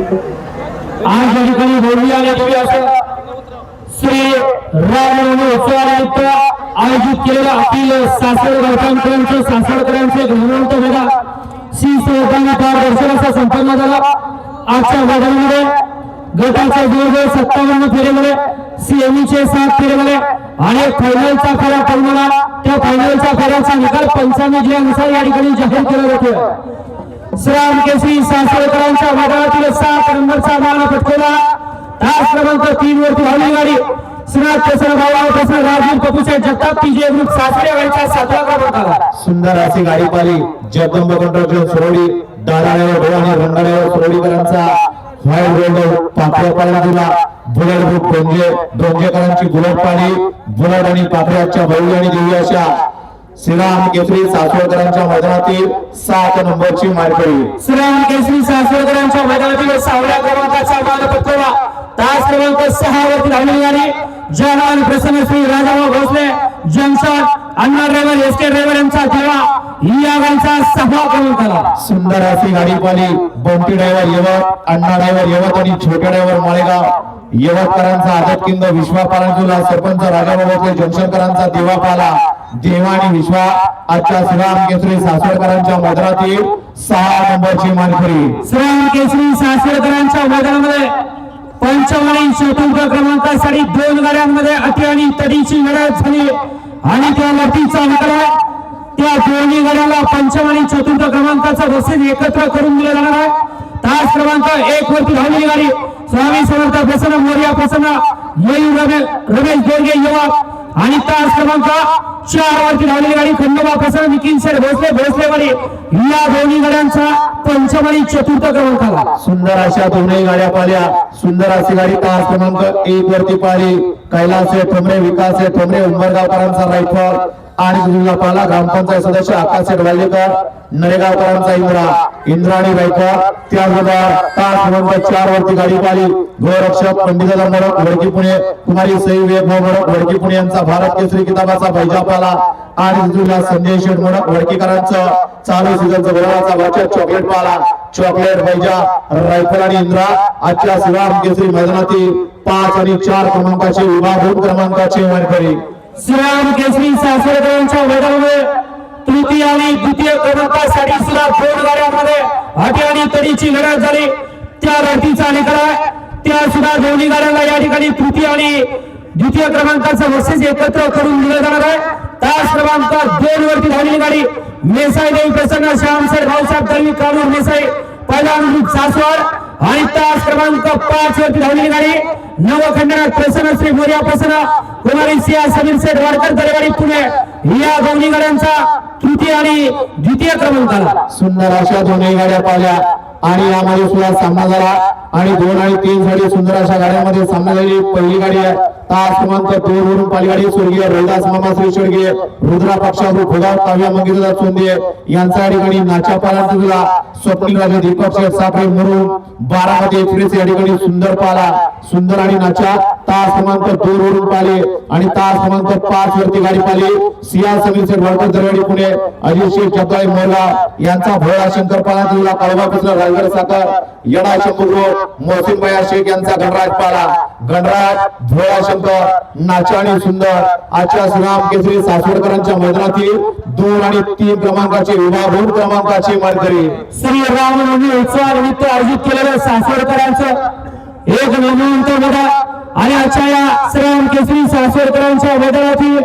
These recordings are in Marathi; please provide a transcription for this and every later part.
आज या ठिकाणी बोलली आणि असं श्री रामनवमी उत्सवानिमित्त आयोजित केलेल्या अखिल सासवडकरांचं सासवडकरांचे ग्रहवंत मेळा श्री सहकारी पारदर्शनाचा संपन्न झाला। आजच्या मैदानामध्ये गटाच्या जवळजवळ 57 फेरीमध्ये सेमीचे 7 फेरीमध्ये आणि फायनलचा फेरा पडला। त्या फायनलच्या फेऱ्याचा निकाल पंचांनी जिल्ह्यानुसार या ठिकाणी जाहीर केला जातो। श्राम केसरी सासवडकरांच्या मैदानातील 7 नंबरचा मान पटकवला। तास क्रमांक 3 वरती धावली गाडी श्रीनाथ प्रसन्न भाऊ प्रसन्न राजीव कपूरसाहेब जगताप पीजे ग्रुप सासवड यांच्या 7व्या क्रमांकाला सुंदर अशी गाडी पाली जगदंब कंट्रोल सोरडी दादाळेवर आणि रंगाळेवर सोरडीकरांचा व्हाईट गोल्ड पाखऱ्या पाळणा बुलेट ग्रुप डोंगेकरांची बुलेट पाणी बुलेट आणि पाखऱ्याच्या भव्य आणि दिव्य अशा श्रीराम केसरी सासवडकरांच्या मैदानातील 7 नंबरची मारकरी श्रीराम केसरी सासवडकरांच्या मैदानातील 6व्या क्रमांकाचा मान पटकवला। तास क्रमांक 6 वरती धावली गाडी जवान प्रसन्न श्री राजाभाऊ भोसले जंक्शन अण्णा ड्रायव्हर एसके ड्रायव्हर यांचा देवा या गाडीचा 6व्या क्रमांकाला सुंदर अशी गाडी पाली बंटी ड्रायव्हर यवत अण्णा ड्रायव्हर यवत आणि छोटे ड्रायव्हर माळेगाव यवतकरांचा आदत किंग विश्वा पारांजुला सरपंच राजाभाऊ भोसले जंक्शनकरांचा देवा पाला देवा आणि विश्वा आजच्या श्रीराम केसरी सासवडकरांच्या मैदानातील 6 नंबरची मानकरी श्रीराम केसरी सासवडकरांच्या मैदानामध्ये 55 स्वतंत्र क्रमांकासाठी 2 गाड्यांमध्ये अटी आणि तडीची लढत झाली आणि त्या लढतीचा निकाल त्या दोन्ही गाड्यांना 55 स्वतंत्र क्रमांकाचा बक्षीस एकत्र करून दिले जाणार आहे। तास क्रमांक 1 वरती धावलेली गाडी स्वामी समर्थ प्रसन्न मोर्या प्रसन्न मयूर रमेश दोरगे युवक आणि तास क्रमांक 4 वरती धावलेली गाडी खंडोबा प्रसन्न निखिल शेठ भोसले गाडी या दोन्ही गाड्यांचा 55 चतुर्थ क्रमांकाला सुंदर अशा दोन्ही गाड्या पाल्या सुंदर अशी गाडी तास क्रमांक 1 वरती पाली कैलास ठोंबरे विकास ठोंबरे उंबरगावकरांचा रायफल आणि दुसरा पाला ग्रामपंचायत सदस्य आकाश वाल्लेकर नरेगावकरांचा इंद्राणी रायफल त्याचबरोबर तास क्रमांक 4 वरती गाडी पाली गोरक्षक पंडितदादा मोडक वडकी पुणे कुमारी सई वेगभाऊ मोडक वडकी पुणे यांचा भारत केसरी किताबाचा बैजापाला आणि दुसरा संदेश मोडक वडकीकरांचं चालू सीझनचा गुलाबाचा बचत चॉकलेट पाला चॉकलेट बैजा रायफल आणि इंद्रा आजच्या श्रीराम केसरी मैदानातील 5 आणि 4 क्रमांकाचे विभाग 2 क्रमांकाचे मानकरी श्रीराम केसरी सासवडकरांच्या मैदानामध्ये तृतीय आणि द्वितीय क्रमांकासाठी सुद्धा 2 गाड्यांमध्ये अटी आणि तडीची लढत झाली। त्या लढतीचा निकाल त्या सुद्धा दोन्ही गाड्यांना या ठिकाणी तृतीय आणि द्वितीय क्रमांकाचं बक्षीस एकत्र करून दिलं जाणार आहे। तास क्रमांक 2 वरती धावलेली गाडी मेसाई देवी प्रसन्न श्यामसर भाऊसाहेब दळवी कालूर मेसाई पहिला ग्रुप सासवड आणि तास क्रमांक 5 वरती धावलेली गाडी नवखंडनाथ प्रसन्न श्री मोर्या प्रसन्न कुमारी सिया समीर शेठ वाडकर दरेवाडी पुणे या दोन्ही गाड्यांचा तृतीय आणि द्वितीय क्रमांकाला सुंदर अशा दोन्ही गाड्या पाहिल्या आणि यामध्ये सुद्धा सामना झाला आणि 2 आणि 3 साठी सुंदर अशा गाड्यांमध्ये सामना झाली। पहिली गाडी आहे तास क्रमांक 2 वरून पाली गाडी स्वर्गीय रोहिदास मामा श्री शेडगे रुद्रा पक्षागृह खोगाव काव्या मंगेशदास चोंदे यांच्या ठिकाणी नाच्या पालांचा तुला स्वप्नील राजे दीपक शेठ साखरे मुरुम 12 मध्ये एक्सप्रेस या ठिकाणी सुंदर पाला सुंदर आणि नाच्या तास क्रमांक 2 वरून पाले आणि तास क्रमांक 5 वरती गाडी पाली सिया समीर शेठ वाडकर दरवाडी पुणे अजित शेठ जगदाळे मोरगाव यांचा भोळा शंकर पालांचा तुला काळवा पिसला रायगड साखर येडा शंभूगृह मोहसिन भैया शेख यांचा गणराज पाला गणराज भोळा शंकर नाचा आणि सुंदर आजच्या श्रीराम केसरी सासवडकरांच्या मैदानातील 2 आणि 3 क्रमांकाचे विभाग 2 क्रमांकाचे मानकरी श्री रामनवमी उत्सवानिमित्त आयोजित केलेल्या सासवडकरांचं एक नामवंत मैदान आणि आजच्या या श्रीराम केसरी सासवडकरांच्या मैदानातील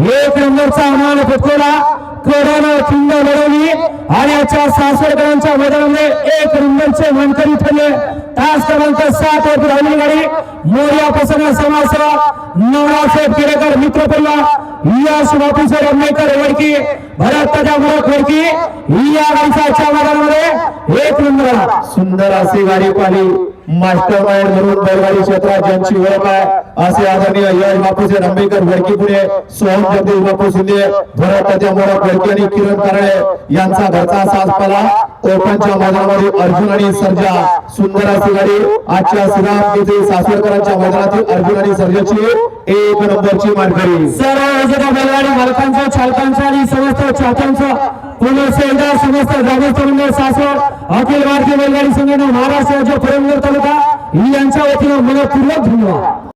1 नंबरचा मान पटकवला कोरोना खिंड लढवली आणि आजच्या सासवडकरांच्या मैदानामध्ये 1 नंबरचे मानकरी ठरले। तास क्रमांक 7 वरती धावलेली गाडी मोर्या प्रसन्न समाजसेवक नवनाथसाहेब केरेकर मित्र परिवार यश बापूसाहेब अम्मेकर वडकी भरत ताजा मोडक वडकी या गाडीच्या मैदानामध्ये 1 नंबरला सुंदर अशी गाडी पाहिली मास्टर माइंड म्हणून बैलगाडी क्षेत्रात ज्यांची ओळख आहे असे आदरणीय यश बापूसे रंबेकर वडकी पुणे, सोहम जगदीश बापू शिंदे, भरत तात्या मोडक वडकी आणि किरण कारळे यांचा घरचा साज पाला ओपनच्या मैदानामध्ये अर्जुन आणि सर्जा सुंदर अशी गाडी आजच्या श्रीराम येथे सासवडकरांच्या मैदानातील अर्जुन आणि सर्जाची 1 नंबरची मानकरी. सर्व विजेत्या बैलगाडी मालकांचं, चालकांचं आणि समस्त चाहत्यांचं पुनश्च एकदा समस्त ग्रामस्थ मंडळ सासवड अखिल भारतीय बैलगाडी संघटना महाराष्ट्र राज्य पुरंदर तालुका यांच्या वतीनं मनपूर्वक धन्यवाद.